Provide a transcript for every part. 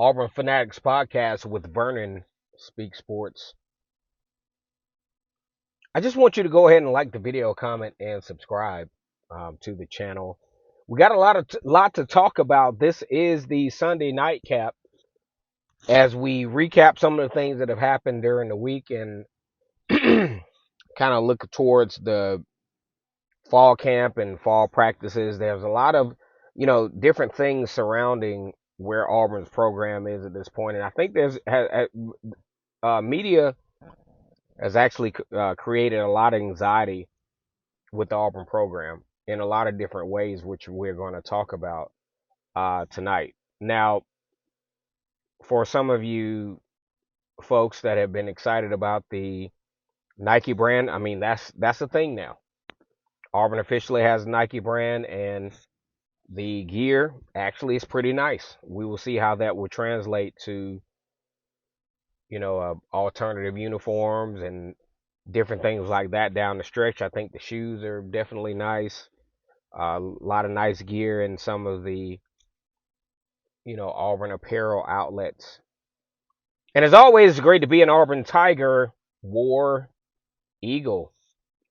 Auburn Fanatics podcast with Vernon Speak Sports. I just want you to go ahead and like the video, comment, and subscribe to the channel. We got a lot to talk about. This is the Sunday nightcap as we recap some of the things that have happened during the week and kind of look towards the fall camp and fall practices. There's a lot of different things surrounding where Auburn's program is at this point, and I think media has actually created a lot of anxiety with the Auburn program in a lot of different ways, which we're going to talk about tonight. Now, for some of you folks that have been excited about the Nike brand, I mean that's a thing now. Auburn officially has a Nike brand, and the gear actually is pretty nice. We will see how that will translate to alternative uniforms and different things like that down the stretch. I think the shoes are definitely nice. A lot of nice gear in some of the Auburn apparel outlets. And as always, it's great to be an Auburn Tiger, War Eagle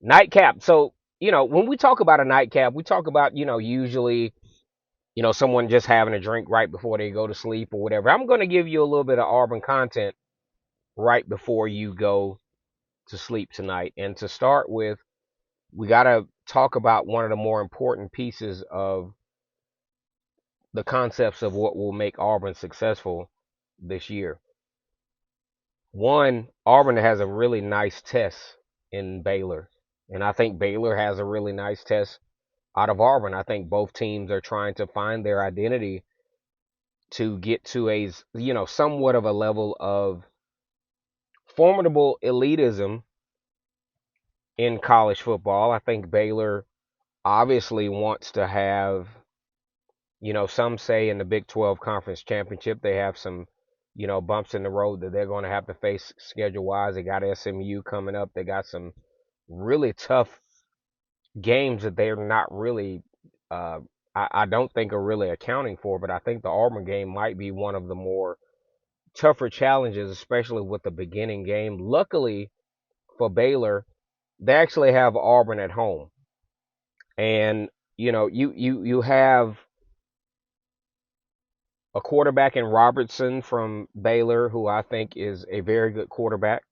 nightcap. So when we talk about a nightcap, we talk about usually someone just having a drink right before they go to sleep or whatever. I'm going to give you a little bit of Auburn content right before you go to sleep tonight. And to start with, we got to talk about one of the more important pieces of the concepts of what will make Auburn successful this year. One, Auburn has a really nice test in Baylor, and I think Baylor has a really nice test out of Auburn. I think both teams are trying to find their identity to get to a somewhat of a level of formidable elitism in college football. I think Baylor obviously wants to have, some say in the Big 12 Conference Championship, they have some, bumps in the road that they're going to have to face schedule wise. They got SMU coming up. They got some really tough games that they're not really, I don't think are really accounting for, but I think the Auburn game might be one of the more tougher challenges, especially with the beginning game. Luckily for Baylor, they actually have Auburn at home. And, you have a quarterback in Robertson from Baylor, who I think is a very good quarterback.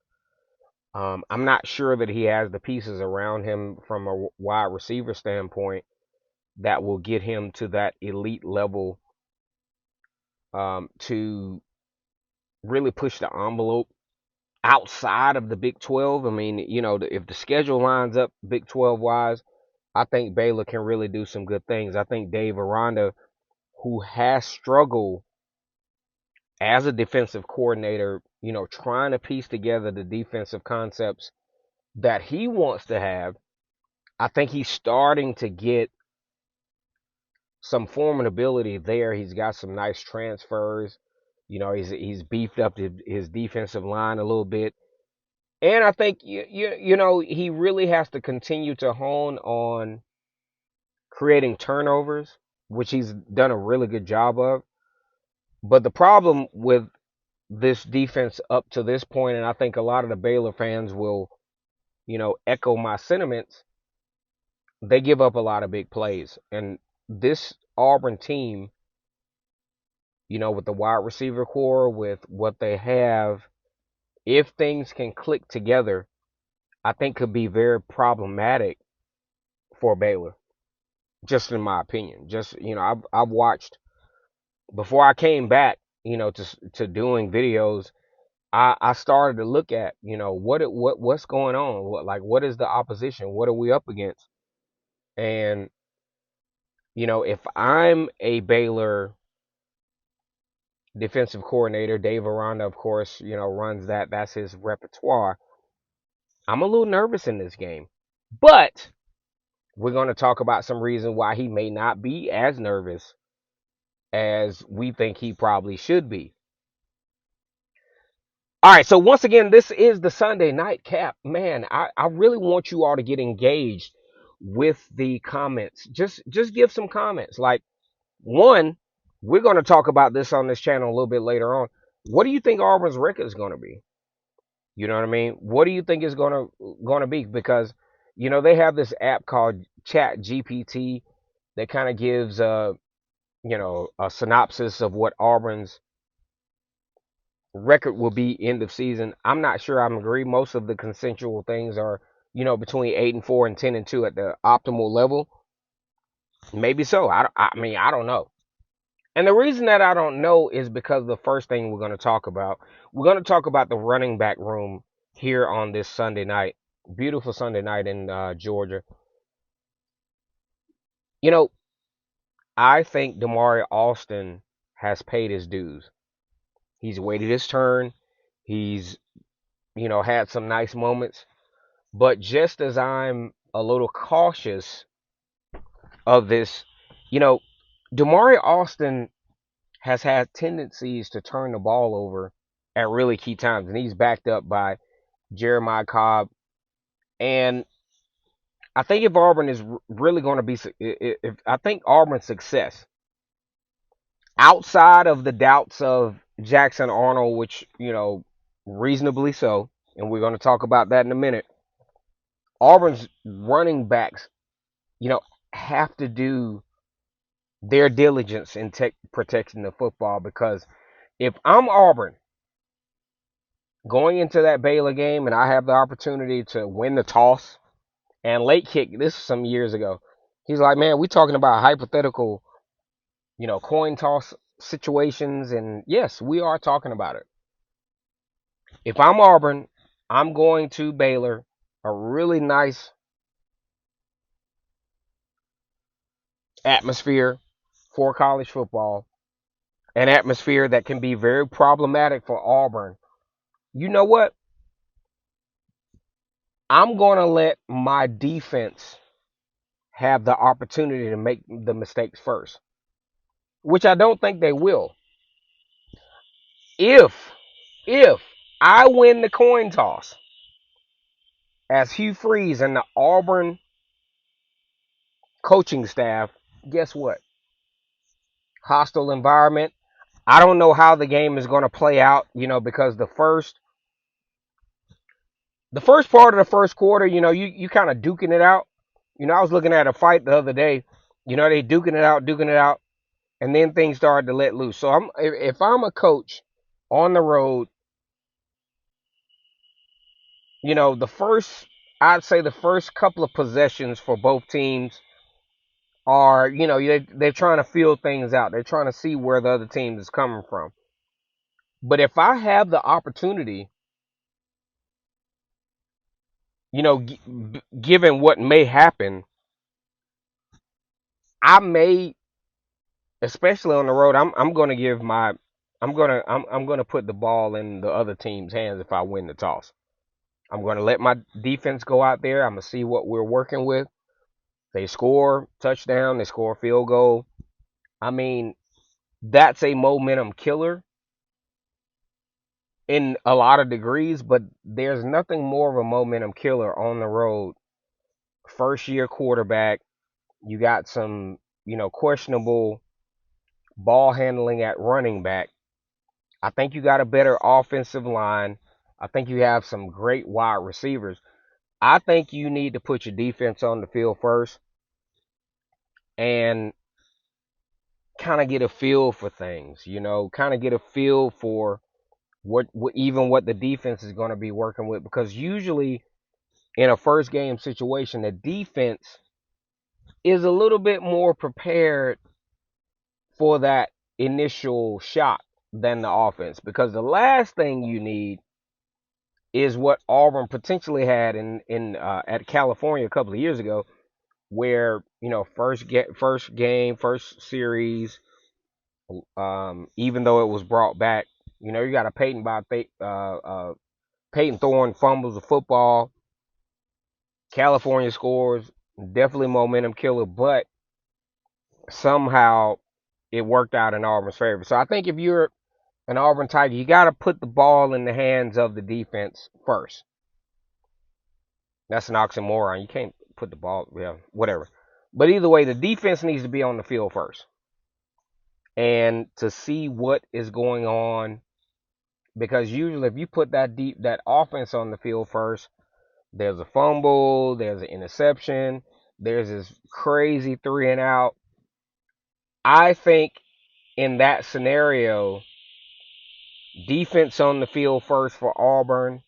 I'm not sure that he has the pieces around him from a wide receiver standpoint that will get him to that elite level to really push the envelope outside of the Big 12. I mean, if the schedule lines up Big 12 wise, I think Baylor can really do some good things. I think Dave Aranda, who has struggled as a defensive coordinator, trying to piece together the defensive concepts that he wants to have, I think he's starting to get some formidability there. He's got some nice transfers. He's beefed up his defensive line a little bit. And I think he really has to continue to hone on creating turnovers, which he's done a really good job of. But the problem with this defense up to this point, and I think a lot of the Baylor fans will, echo my sentiments, they give up a lot of big plays. And this Auburn team, with the wide receiver core, with what they have, if things can click together, I think could be very problematic for Baylor. Just in my opinion. Just, I've watched before I came back, to doing videos. I started to look at, what's going on? What is the opposition? What are we up against? And, if I'm a Baylor defensive coordinator, Dave Aranda, of course, runs that. That's his repertoire. I'm a little nervous in this game. But we're going to talk about some reason why he may not be as nervous as we think he probably should be. All right, so once again, this is the Sunday nightcap. Man, I really want you all to get engaged with the comments. Just give some comments. Like, one, We're going to talk about this on this channel a little bit later on. What do you think Auburn's record is going to be? You know what I mean? What do you think is going to be? Because they have this app called Chat GPT that kind of gives a synopsis of what Auburn's record will be end of season. I'm not sure I'm agree. Most of the consensual things are between 8-4 and 10-2 at the optimal level. Maybe so. I mean, I don't know. And the reason that I don't know is because the first thing we're going to talk about the running back room here on this Sunday night. Beautiful Sunday night in Georgia. You know, I think Damari Alston has paid his dues. He's waited his turn. He's, had some nice moments. But just as I'm a little cautious of this, you know, Damari Alston has had tendencies to turn the ball over at really key times, and he's backed up by Jeremiah Cobb. And I think if Auburn is really going to be, if I think Auburn's success outside of the doubts of Jackson Arnold, which reasonably so, and we're going to talk about that in a minute. Auburn's running backs, you know, have to do their diligence in protecting the football because if I'm Auburn going into that Baylor game and I have the opportunity to win the toss and late kick, this is some years ago. He's like, man, we're talking about hypothetical, coin toss situations, and yes, we are talking about it. If I'm Auburn, I'm going to Baylor, a really nice atmosphere for college football, an atmosphere that can be very problematic for Auburn. You know what? I'm going to let my defense have the opportunity to make the mistakes first, which I don't think they will. If if I win the coin toss as Hugh Freeze and the Auburn coaching staff, guess what? Hostile environment. I don't know how the game is going to play out, because the first part of the first quarter, you kind of duking it out. I was looking at a fight the other day. They duking it out, and then things started to let loose. So if I'm a coach on the road, the first I'd say the first couple of possessions for both teams are, they're trying to feel things out. They're trying to see where the other team is coming from. But if I have the opportunity, given what may happen, I may, especially on the road, I'm going to give my, I'm going to put the ball in the other team's hands if I win the toss. I'm going to let my defense go out there. I'm going to see what we're working with. They score touchdown, they score field goal. I mean, that's a momentum killer in a lot of degrees, but there's nothing more of a momentum killer on the road. First year quarterback, you got some, questionable ball handling at running back. I think you got a better offensive line. I think you have some great wide receivers. I think you need to put your defense on the field first and kind of get a feel for things, kind of get a feel for what the defense is going to be working with, because usually in a first game situation the defense is a little bit more prepared for that initial shot than the offense, because the last thing you need is what Auburn potentially had in at California a couple of years ago, where first game, first series, even though it was brought back, you got a Peyton Thorne fumbles the football, California scores, definitely momentum killer, but somehow it worked out in Auburn's favor. So I think if you're an Auburn Tiger, you got to put the ball in the hands of the defense first. That's an oxymoron. You can't put the ball, yeah, whatever. But either way, the defense needs to be on the field first. and to see what is going on, because usually if you put that offense on the field first, there's a fumble, there's an interception, there's this crazy 3 and out. I think in that scenario, defense on the field first for Auburn.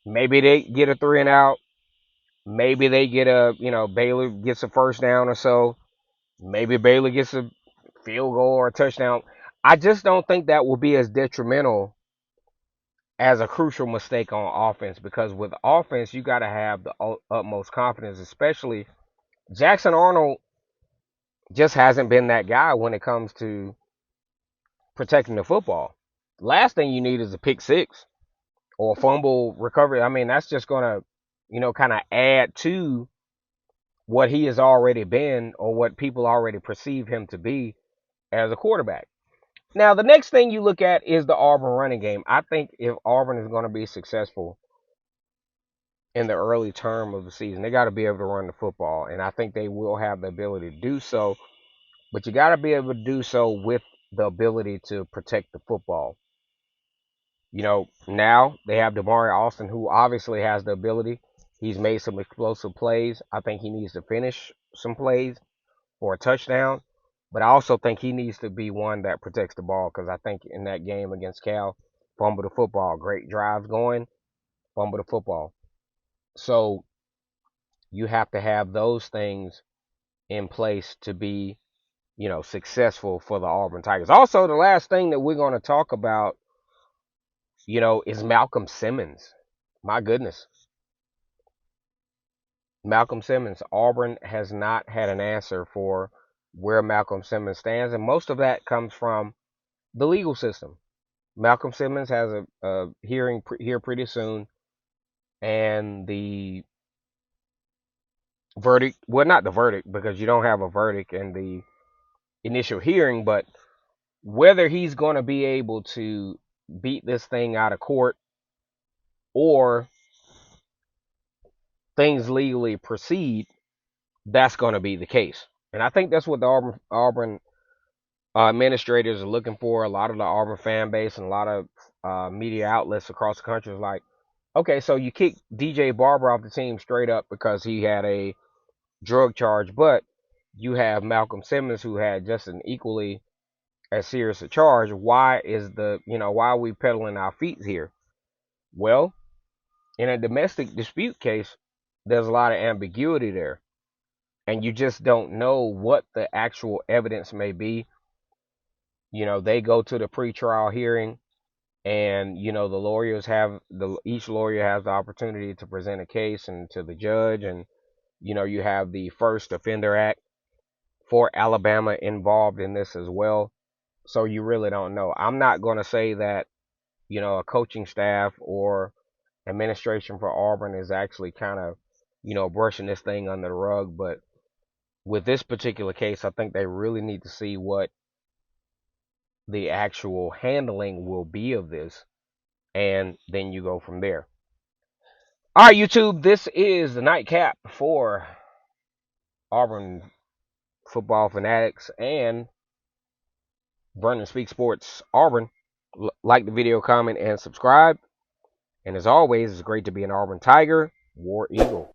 Maybe they get a 3 and out. Maybe they get Baylor gets a first down or so. Maybe Baylor gets a field goal or a touchdown. I just don't think that will be as detrimental as a crucial mistake on offense, because with offense, you got to have the utmost confidence, especially Jackson Arnold just hasn't been that guy when it comes to protecting the football. Last thing you need is a pick six or a fumble recovery. I mean, that's just going to, kind of add to what he has already been or what people already perceive him to be as a quarterback. Now, the next thing you look at is the Auburn running game. I think if Auburn is going to be successful in the early term of the season, they got to be able to run the football, and I think they will have the ability to do so. But you got to be able to do so with the ability to protect the football. Now they have Damari Austin, who obviously has the ability. He's made some explosive plays. I think he needs to finish some plays for a touchdown. But I also think he needs to be one that protects the ball, because I think in that game against Cal, fumble the football, great drives going, fumble the football. So you have to have those things in place to be, successful for the Auburn Tigers. Also, the last thing that we're going to talk about, is Malcolm Simmons. My goodness. Malcolm Simmons. Auburn has not had an answer for where Malcolm Simmons stands, and most of that comes from the legal system. Malcolm Simmons has a hearing here pretty soon, and the verdict, well, not the verdict, because you don't have a verdict in the initial hearing, but whether he's going to be able to beat this thing out of court or things legally proceed, that's going to be the case. And I think that's what the Auburn administrators are looking for. A lot of the Auburn fan base and a lot of media outlets across the country is like, okay, so you kick DJ Barber off the team straight up because he had a drug charge, but you have Malcolm Simmons who had just an equally as serious a charge. Why are we peddling our feet here? Well, in a domestic dispute case, there's a lot of ambiguity there, and you just don't know what the actual evidence may be. They go to the pretrial hearing, and the lawyers have each lawyer has the opportunity to present a case and to the judge, and you have the First Offender Act for Alabama involved in this as well. So you really don't know. I'm not going to say that a coaching staff or administration for Auburn is actually kind of brushing this thing under the rug, but with this particular case, I think they really need to see what the actual handling will be of this, and then you go from there. All right, YouTube, this is the nightcap for Auburn football fanatics and Vernon Speak Sports Auburn. Like the video, comment, and subscribe. And as always, it's great to be an Auburn Tiger, War Eagle.